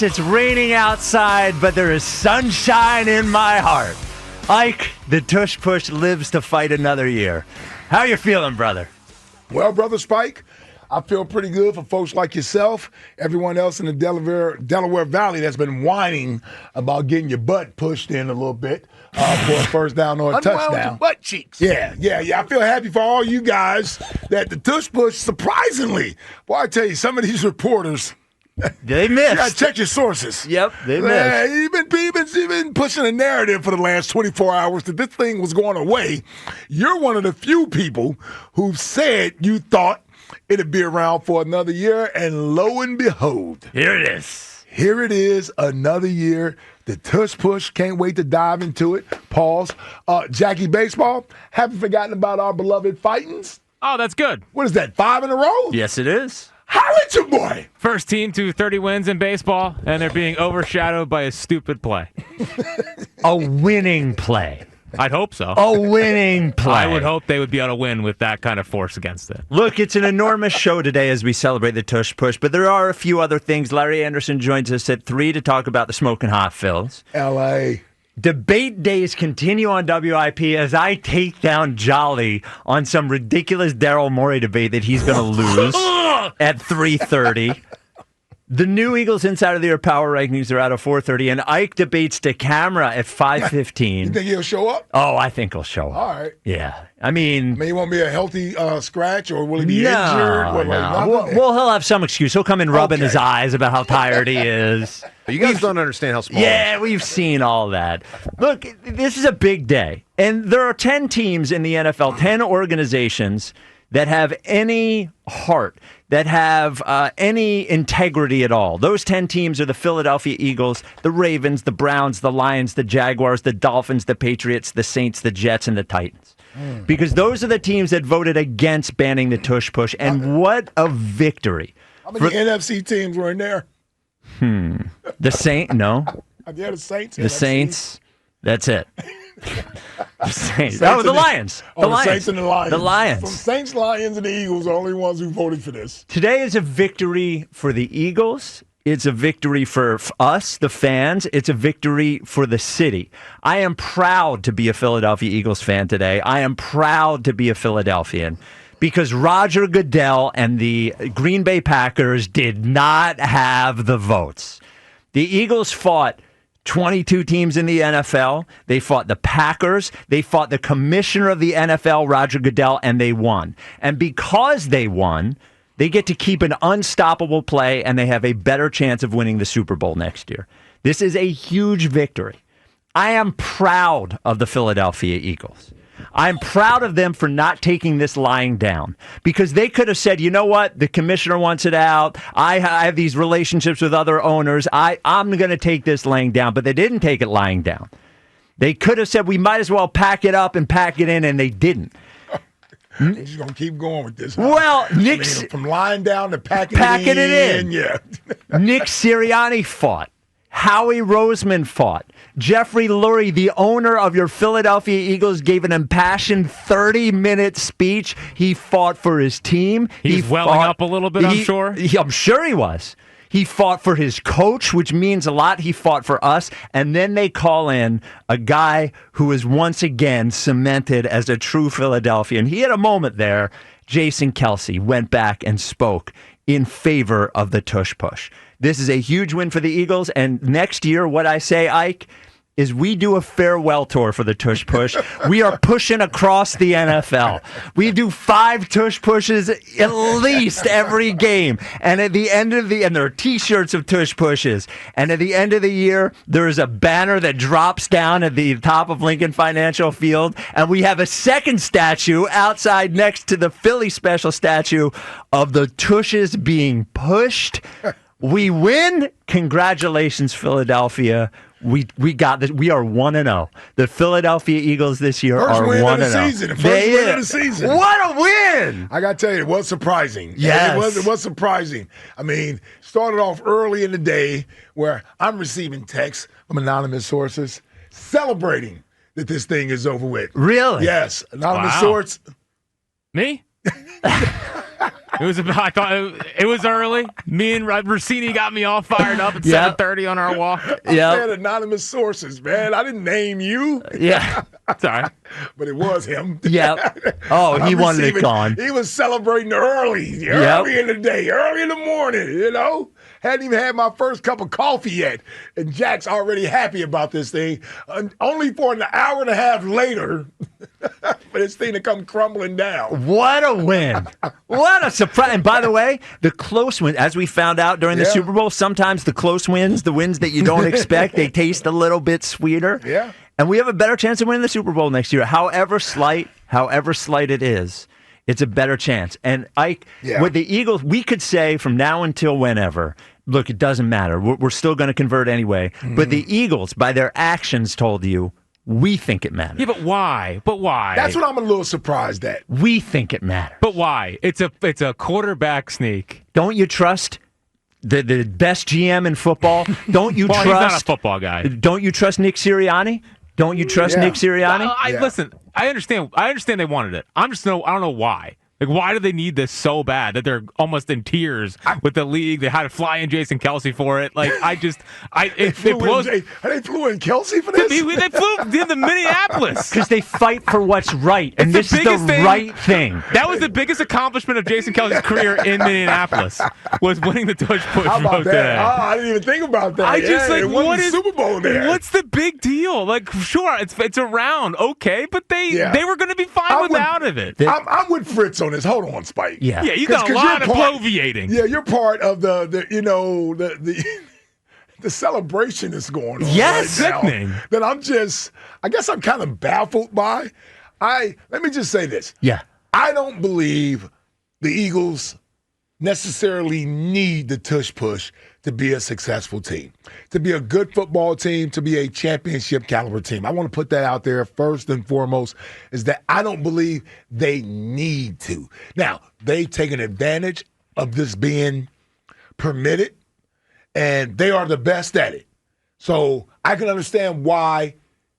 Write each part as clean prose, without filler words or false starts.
It's raining outside, but there is sunshine in my heart. Ike, the Tush Push lives to fight another year. How you feeling, brother? Well, Brother Spike, I feel pretty good for folks like yourself, everyone else in the Delaware Valley that's been whining about getting your butt pushed in a little bit for a first down or a touchdown. Your butt cheeks. Yeah. I feel happy for all you guys that the Tush Push, surprisingly, boy, I tell you, some of these reporters, they missed. you gotta check your sources. Yep, they missed. You've been pushing a narrative for the last 24 hours that this thing was going away. You're one of the few people who said you thought it'd be around for another year, and lo and behold. Here it is. Here it is, another year. The Tush Push, can't wait to dive into it. Pause. Jackie Baseball, haven't forgotten about our beloved Fightins. Oh, that's good. What is that, 5 in a row? Yes, it is. Holla at your boy. First team to 30 wins in baseball, and they're being overshadowed by a stupid play. A winning play. I'd hope so. A winning play. I would hope they would be able to win with that kind of force against it. Look, it's an enormous show today as we celebrate the Tush Push, but there are a few other things. Larry Anderson joins us at 3 to talk about the Smoking Hot Phils. L.A. Debate days continue on WIP as I take down Jolly on some ridiculous Daryl Morey debate that he's going to lose at 3:30. The new Eagles Inside of the Year Power Rankings are out at 4:30, and Ike debates to camera at 5:15. You think he'll show up? Oh, I think he'll show up. All right. Yeah. I mean, He won't be a healthy scratch, or will he be injured? Or no. Well, he'll have some excuse. He'll come in rubbing his eyes about how tired he is. You guys don't understand how small it is. Yeah, we've seen all that. Look, this is a big day. And there are 10 teams in the NFL, 10 organizations that have any heart, that have any integrity at all. Those 10 teams are the Philadelphia Eagles, the Ravens, the Browns, the Lions, the Jaguars, the Dolphins, the Patriots, the Saints, the Jets, and the Titans. Because those are the teams that voted against banning the Tush Push. And what a victory. How many NFC teams were in there? The Saints, no. Yeah, the Saints. The Saints, that's it. The Saints. Saints The Lions. The Saints and the Lions. The Lions. From Saints, Lions, and the Eagles are the only ones who voted for this. Today is a victory for the Eagles. It's a victory for us, the fans. It's a victory for the city. I am proud to be a Philadelphia Eagles fan today. I am proud to be a Philadelphian because Roger Goodell and the Green Bay Packers did not have the votes. The Eagles fought 22 teams in the NFL. They fought the Packers. They fought the commissioner of the NFL, Roger Goodell, and they won. And because they won, they get to keep an unstoppable play, and they have a better chance of winning the Super Bowl next year. This is a huge victory. I am proud of the Philadelphia Eagles. I'm proud of them for not taking this lying down because they could have said, you know what, the commissioner wants it out. I have these relationships with other owners. I'm going to take this laying down, but they didn't take it lying down. They could have said we might as well pack it up and pack it in, and they didn't. We're just going to keep going with this. Well, from lying down to packing it in. Yeah. Nick Sirianni fought. Howie Roseman fought. Jeffrey Lurie, the owner of your Philadelphia Eagles, gave an impassioned 30-minute speech. He fought for his team. He's welling up a little bit, I'm sure. I'm sure he was. He fought for his coach, which means a lot. He fought for us. And then they call in a guy who is once again cemented as a true Philadelphian. He had a moment there. Jason Kelce went back and spoke in favor of the Tush Push. This is a huge win for the Eagles. And next year, what I say, Ike, is we do a farewell tour for the Tush Push. We are pushing across the NFL. We do 5 Tush Pushes at least every game. And at the end of and there are T-shirts of Tush Pushes. And at the end of the year, there is a banner that drops down at the top of Lincoln Financial Field. And we have a second statue outside next to the Philly special statue of the Tushes being pushed. We win. Congratulations, Philadelphia. We got this. We are 1-0. The Philadelphia Eagles this year are 1-0. First win of the season. What a win! I got to tell you, it was surprising. Yes. It was surprising. I mean, started off early in the day where I'm receiving texts from anonymous sources celebrating that this thing is over with. Really? Yes. Anonymous sources. Me? I thought it was early. Me and Rossini got me all fired up at 7:30 on our walk. I said anonymous sources, man. I didn't name you. Yeah. Sorry. But it was him. Yeah. Oh, he wanted it gone. He was celebrating early in the day, early in the morning, you know. Hadn't even had my first cup of coffee yet. And Jack's already happy about this thing. Only for an hour and a half later for this thing to come crumbling down. What a win. What a surprise. And by the way, the close win, as we found out during the Super Bowl, sometimes the close wins, the wins that you don't expect, they taste a little bit sweeter. Yeah. And we have a better chance of winning the Super Bowl next year. However slight it is, it's a better chance. And with the Eagles, we could say from now until whenever, look, it doesn't matter. We're still going to convert anyway. Mm-hmm. But the Eagles, by their actions, told you, we think it matters. Yeah, but why? That's what I'm a little surprised at. We think it matters. But why? It's a quarterback sneak. Don't you trust the best GM in football? Don't you trust? He's not a football guy. Don't you trust Nick Sirianni? Don't you trust Nick Sirianni? Listen, I understand they wanted it. I don't know why. Like, why do they need this so bad that they're almost in tears with the league? They had to fly in Jason Kelce for it. Like, they flew in Kelce for this? They flew in the Minneapolis. Because they fight for what's right, and this is the right thing. That was the biggest accomplishment of Jason Kelce's career in Minneapolis, was winning the Tush Push vote today. Oh, I didn't even think about that. What is Super Bowl there? What's the big deal? Like, sure, it's around, okay, but they were going to be fine without it. I'm with Fritz on this. Hold on, Spike. Yeah, you got a lot of bloviating. Yeah, you're part of the celebration that's going on. Yes, right now, that I guess I'm kind of baffled by. Let me just say this. Yeah, I don't believe the Eagles necessarily need the tush push to be a successful team, to be a good football team, to be a championship caliber team. I want to put that out there first and foremost, is that I don't believe they need to. Now, they've taken advantage of this being permitted, and they are the best at it. So I can understand why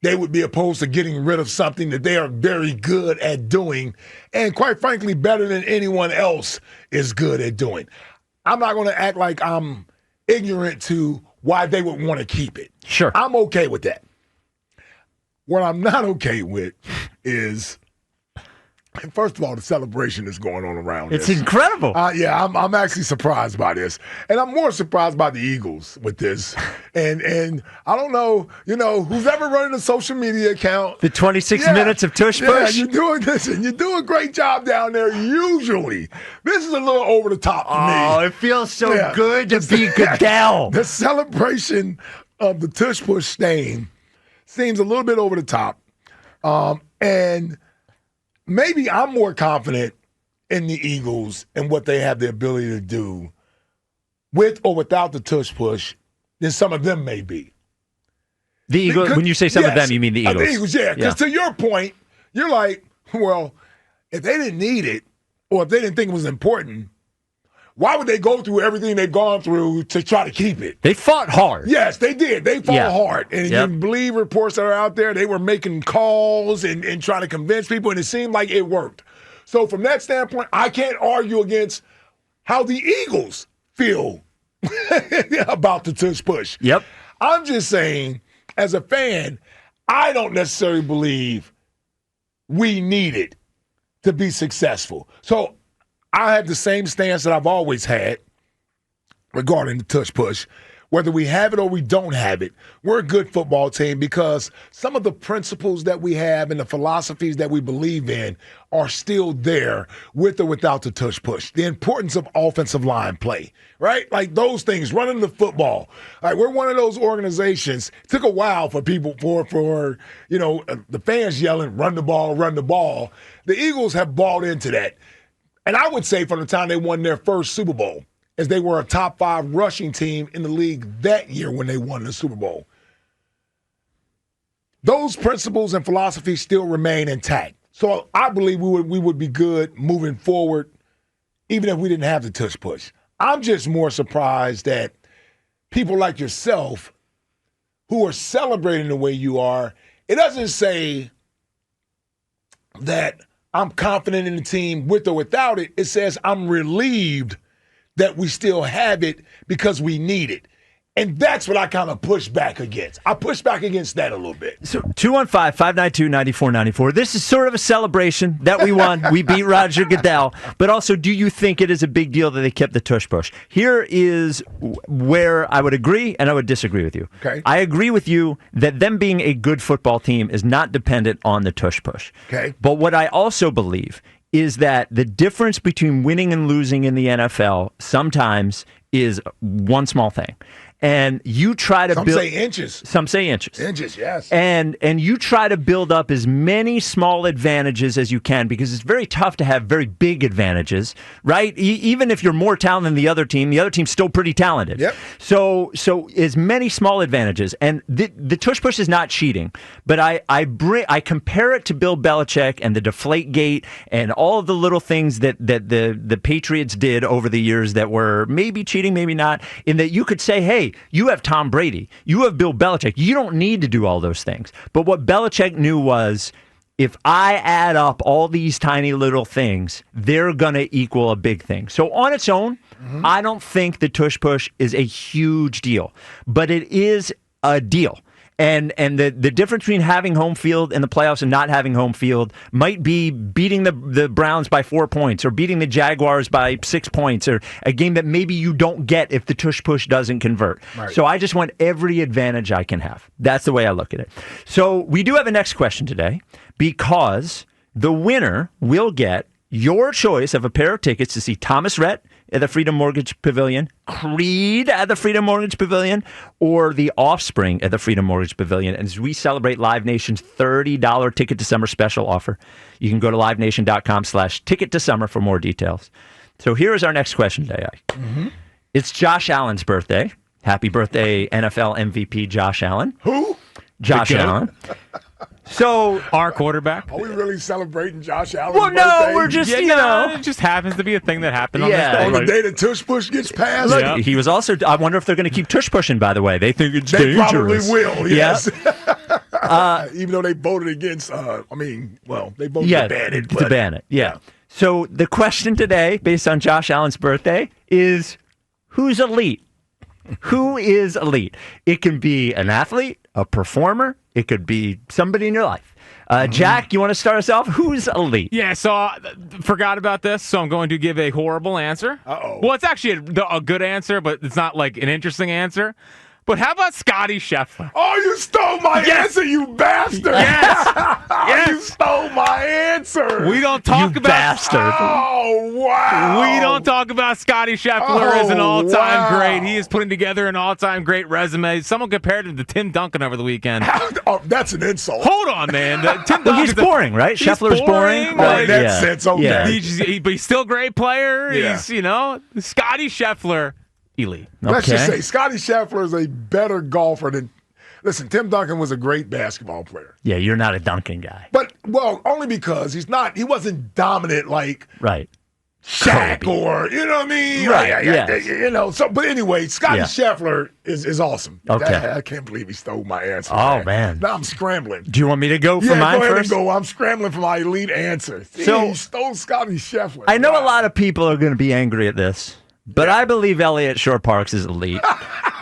they would be opposed to getting rid of something that they are very good at doing, and quite frankly, better than anyone else is good at doing. I'm not going to act like I'm ignorant to why they would want to keep it. Sure. I'm okay with that. What I'm not okay with is, first of all, the celebration that's going on around It's this. incredible. I'm actually surprised by this. And I'm more surprised by the Eagles with this. And I don't know, who's ever running a social media account. The 26 minutes of Tush Push. Yeah, you're doing a great job down there usually. This is a little over the top for me. Oh, it feels so good to be Goodell. The celebration of the Tush Push stain seems a little bit over the top. And maybe I'm more confident in the Eagles and what they have the ability to do with or without the Tush Push than some of them may be. The Eagles, when you say some of them, you mean the Eagles. The Eagles, yeah. Because to your point, you're like, well, if they didn't need it or if they didn't think it was important, why would they go through everything they've gone through to try to keep it? They fought hard. Yes, they did. They fought hard. And you believe reports that are out there, they were making calls and trying to convince people, and it seemed like it worked. So from that standpoint, I can't argue against how the Eagles feel about the Tush Push. Yep. I'm just saying, as a fan, I don't necessarily believe we need it to be successful. So I have the same stance that I've always had regarding the Tush Push. Whether we have it or we don't have it, we're a good football team because some of the principles that we have and the philosophies that we believe in are still there with or without the Tush Push. The importance of offensive line play, right? Like those things, running the football. Like we're one of those organizations. It took a while for people, for the fans yelling, run the ball, run the ball. The Eagles have bought into that. And I would say from the time they won their first Super Bowl, as they were a top 5 rushing team in the league that year when they won the Super Bowl. Those principles and philosophies still remain intact. So I believe we would be good moving forward, even if we didn't have the Tush Push. I'm just more surprised that people like yourself who are celebrating the way you are, it doesn't say that I'm confident in the team with or without it. It says I'm relieved that we still have it because we need it. And that's what I kind of push back against. I push back against that a little bit. So 215-592-9494. This is sort of a celebration that we won. We beat Roger Goodell. But also, do you think it is a big deal that they kept the tush push? Here is where I would agree and I would disagree with you. Okay. I agree with you that them being a good football team is not dependent on the tush push. Okay. But what I also believe is that the difference between winning and losing in the NFL sometimes is one small thing. And you try to Some build. say inches. Some say inches. Inches, yes. And you try to build up as many small advantages as you can because it's very tough to have very big advantages, right? Even if you're more talented than the other team's still pretty talented. Yep. So as many small advantages. And the tush push is not cheating, but I compare it to Bill Belichick and the deflate gate and all of the little things that the Patriots did over the years that were maybe cheating, maybe not, in that you could say, hey, you have Tom Brady, you have Bill Belichick. You don't need to do all those things. But what Belichick knew was, if I add up all these tiny little things, they're going to equal a big thing. So on its own, I don't think the tush push is a huge deal, but it is a deal. And the difference between having home field in the playoffs and not having home field might be beating the Browns by 4 points or beating the Jaguars by 6 points or a game that maybe you don't get if the tush push doesn't convert. Right. So I just want every advantage I can have. That's the way I look at it. So we do have a next question today because the winner will get your choice of a pair of tickets to see Thomas Rhett at the Freedom Mortgage Pavilion, Creed at the Freedom Mortgage Pavilion, or The Offspring at the Freedom Mortgage Pavilion. And as we celebrate Live Nation's $30 Ticket to Summer special offer, you can go to livenation.com/ticket to summer for more details. So here is our next question today, Ike. It's Josh Allen's birthday. Happy birthday, NFL MVP Josh Allen. Who? Josh Allen. So Our quarterback. Are we really celebrating Josh Allen's well, birthday? no, we're just, it just happens to be a thing that happened on this Yeah. day. On the day the tush push gets passed? Look, Yeah. he was also. I wonder if they're going to keep tush pushing. By the way, they think it's They dangerous. probably will, yes. Yeah. Even though they voted against, they voted Yeah, to ban it. to but- ban it. Yeah. So the question today, based on Josh Allen's birthday, is who's elite? Who is elite? It can be an athlete, a performer. It could be somebody in your life. Jack, you want to start us off? Who's elite? Yeah, so I forgot about this, so I'm going to give a horrible answer. Uh-oh. Well, it's actually a good answer, but it's not like an interesting answer. But how about Scotty Scheffler? Oh, you stole my answer, you bastard! Yes! You stole my answer! We don't talk You about bastard. Oh, wow! We don't talk about Scotty Scheffler as an all-time wow. great. He is putting together an all-time great resume. Someone compared him to Tim Duncan over the weekend. Oh, that's an insult. Hold on, man. Tim Well, he's Duncan's boring, right? he's Scheffler's boring. boring. Oh, Like, in that yeah. sense, okay. Yeah. but he's still a great player. Yeah. He's, Scotty Scheffler, elite. Let's just Okay. say Scotty Scheffler is a better golfer than. Listen, Tim Duncan was a great basketball player. Yeah, you're not a Duncan guy. But, only because he wasn't dominant like Right. Shaq Kobe. or, you know what I mean? Right, yes. But anyway, Scotty Yeah. Scheffler is awesome. Okay. I can't believe he stole my answer. Oh, man. Now I'm scrambling. Do you want me to go for Yeah, mine go ahead first? and go. I'm scrambling for my elite answer. So- He stole Scotty Scheffler. I know Wow. a lot of people are going to be angry at this, but I believe Elliott Shore Parks is elite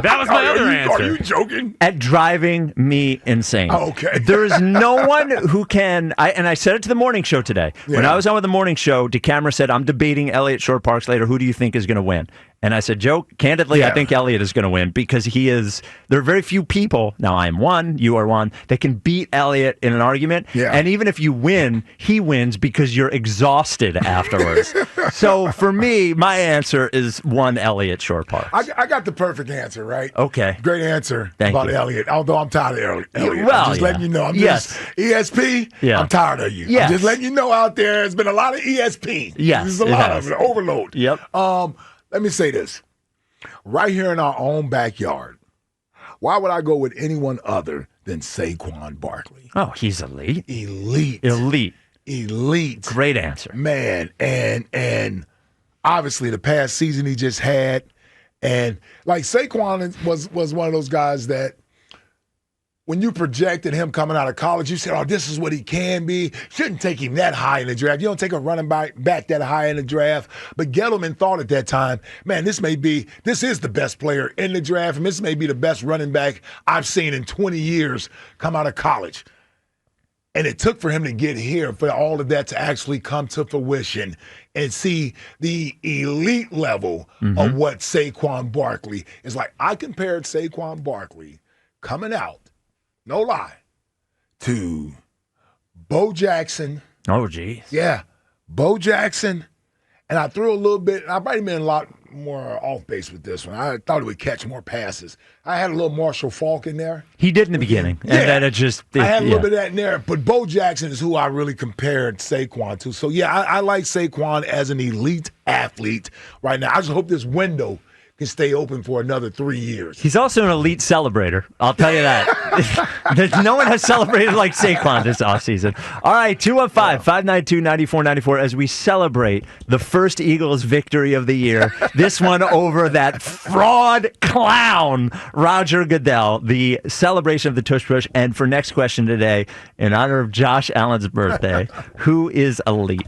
That was my other Are answer. you joking? at driving me insane. Oh, okay. There is no one who can. And I said it to the morning show today. When Yeah. I was on with the morning show, DeCamera said, I'm debating Elliott Shore Parks later. Who do you think is going to win? And I said, Joe, candidly, I Yeah. think Elliott is going to win because there are very few people, now I am one, you are one, that can beat Elliott in an argument. Yeah. And even if you win, he wins because you're exhausted afterwards. So for me, my answer is one Elliott Shore Parks. I got the perfect answer, right? Okay. Great answer Thank about you. Elliott. Although I'm tired of Elliott. well, I'm just letting yeah. you know. I'm Yes. just ESP. Yeah. I'm tired of you. Yes. I'm just letting you know out there. There's been a lot of ESP. Yes, There's a it lot has. of it. Overload. Yep. Let me say this. Right here in our own backyard, why would I go with anyone other than Saquon Barkley? Oh, he's elite. Elite. Elite. Great answer. Man, and obviously the past season he just had, and like Saquon was one of those guys that when you projected him coming out of college, you said, oh, this is what he can be. Shouldn't take him that high in the draft. You don't take a running back that high in the draft. But Gettleman thought at that time, man, this is the best player in the draft, and this may be the best running back I've seen in 20 years come out of college. And it took for him to get here, for all of that to actually come to fruition and see the elite level of what Saquon Barkley is like. I compared Saquon Barkley coming out, no lie, to Bo Jackson. Oh, geez. Yeah, Bo Jackson. And I threw a little bit. I might have been a lot more off base with this one. I thought he would catch more passes. I had a little Marshall Faulk in there. He did in the beginning. And then it just... I had a little bit of that in there. But Bo Jackson is who I really compared Saquon to. So, yeah, I like Saquon as an elite athlete right now. I just hope this window can stay open for another 3 years. He's also an elite celebrator. I'll tell you that. No one has celebrated like Saquon this offseason. All right, 215-592-9494 as we celebrate the first Eagles victory of the year. This one over that fraud clown, Roger Goodell, the celebration of the Tush Push. And for next question today, in honor of Josh Allen's birthday, who is elite?